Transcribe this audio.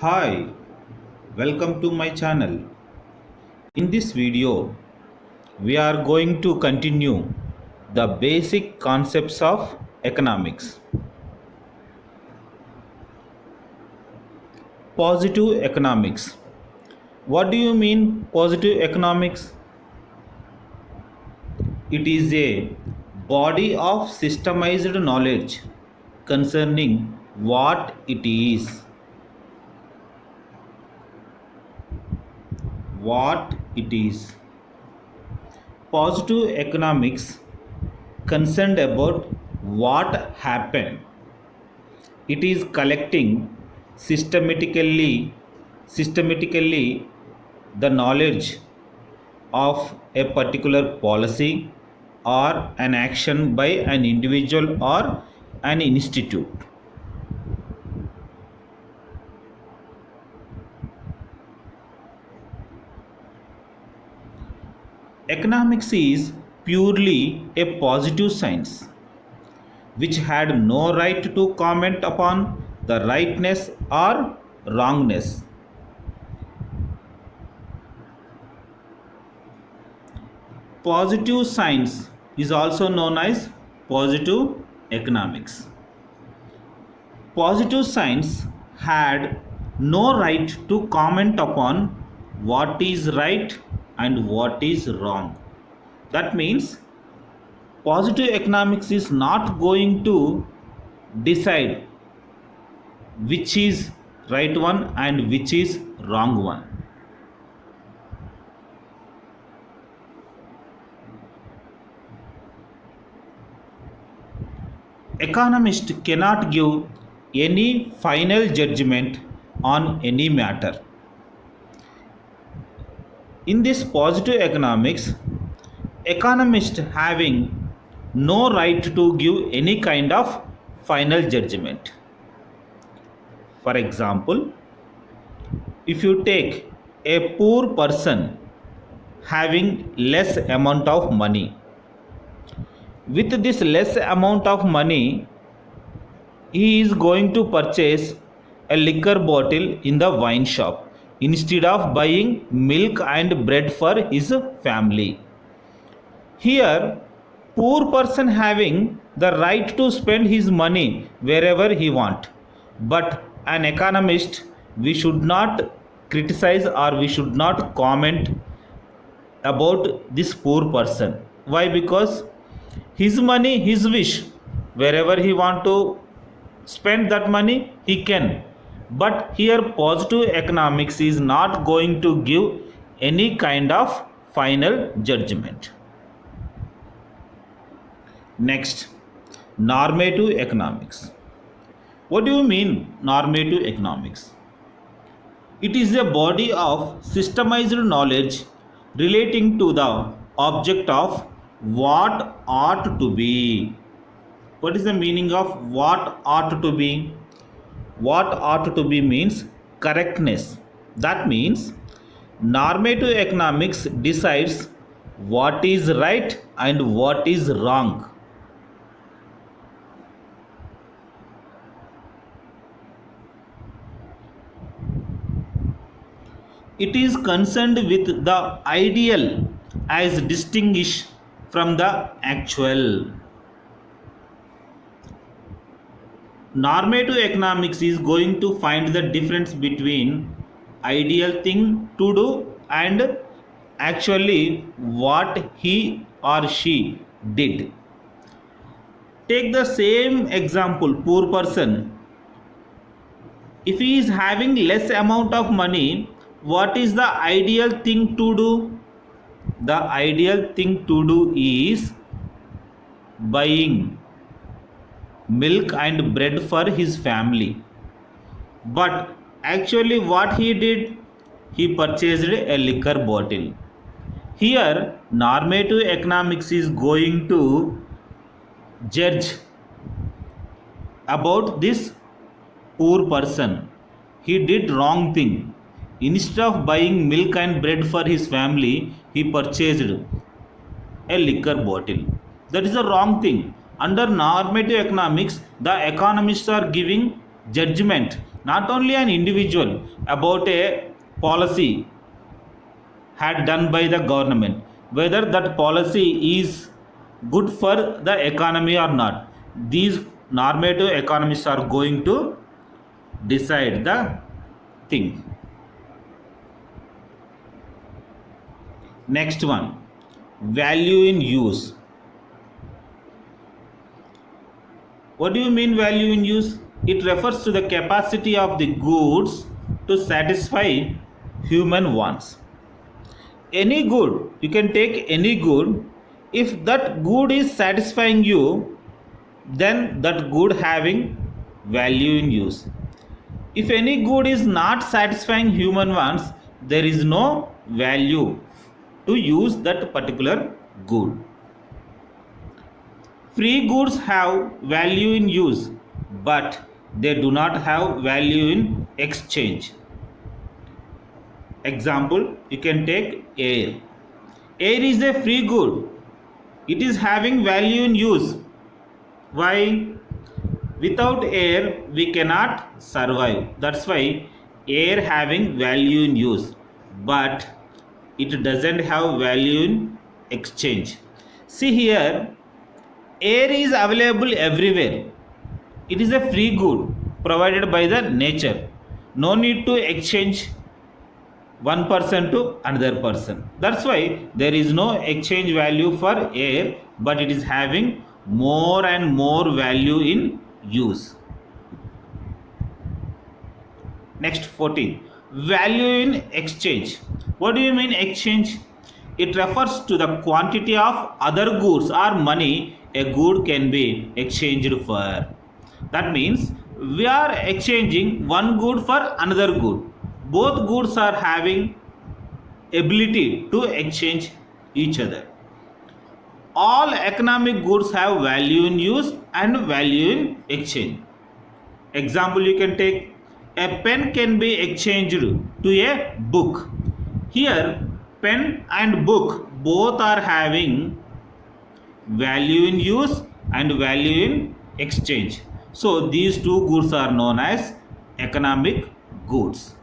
Hi, welcome to my channel. In this video, we are going to continue the basic concepts of economics. Positive economics. What do you mean positive economics? It is a body of systemized knowledge concerning what it is, what it is. Positive economics concerned about what happened. It is collecting systematically the knowledge of a particular policy or an action by an individual or an institute. Economics is purely a positive science which had no right to comment upon the rightness or wrongness. Positive science is also known as positive economics. Positive science had no right to comment upon what is right and what is wrong. That means positive economics is not going to decide which is right one and which is wrong one. Economist cannot give any final judgment on any matter. In this positive economics, economist having no right to give any kind of final judgment. For example, if you take a poor person having less amount of money, with this less amount of money, he is going to purchase a liquor bottle in the wine shop instead of buying milk and bread for his family. Here, poor person having the right to spend his money wherever he want. But an economist, we should not criticize or we should not comment about this poor person. Why? Because his money, his wish. Wherever he want to spend that money, he can. But here positive economics is not going to give any kind of final judgment. Next, normative economics. What do you mean normative economics? It is a body of systemized knowledge relating to the object of what ought to be. What is the meaning of what ought to be? What ought to be means correctness. That means normative economics decides what is right and what is wrong. It is concerned with the ideal as distinguished from the actual. Normative economics is going to find the difference between ideal thing to do and actually what he or she did. Take the same example, poor person. If he is having less amount of money, what is the ideal thing to do? The ideal thing to do is buying milk and bread for his family. But actually what he did, he purchased a liquor bottle. Here normative economics is going to judge about this poor person. He did wrong thing. Instead of buying milk and bread for his family, he purchased a liquor bottle. That is a wrong thing. Under normative economics, the economists are giving judgment not only an individual, about a policy had done by the government, whether that policy is good for the economy or not. These normative economists are going to decide the thing. Next one, value in use. What do you mean value in use? It refers to the capacity of the goods to satisfy human wants. Any good, you can take any good. If that good is satisfying you, then that good having value in use. If any good is not satisfying human wants, there is no value to use that particular good. Free goods have value in use, but they do not have value in exchange. Example, you can take air. Air is a free good. It is having value in use. Why? Without air, we cannot survive. That's why air having value in use, but it doesn't have value in exchange. See here, air is available everywhere. It is a free good provided by the nature. No need to exchange one person to another person. That's why there is no exchange value for air, but it is having more and more value in use. Next 14, value in exchange. What do you mean exchange? It refers to the quantity of other goods or money a good can be exchanged for. That means we are exchanging one good for another good. Both goods are having ability to exchange each other. All economic goods have value in use and value in exchange. Example, you can take a pen can be exchanged to a book. Here, pen and book both are having value in use and value in exchange. So these two goods are known as economic goods.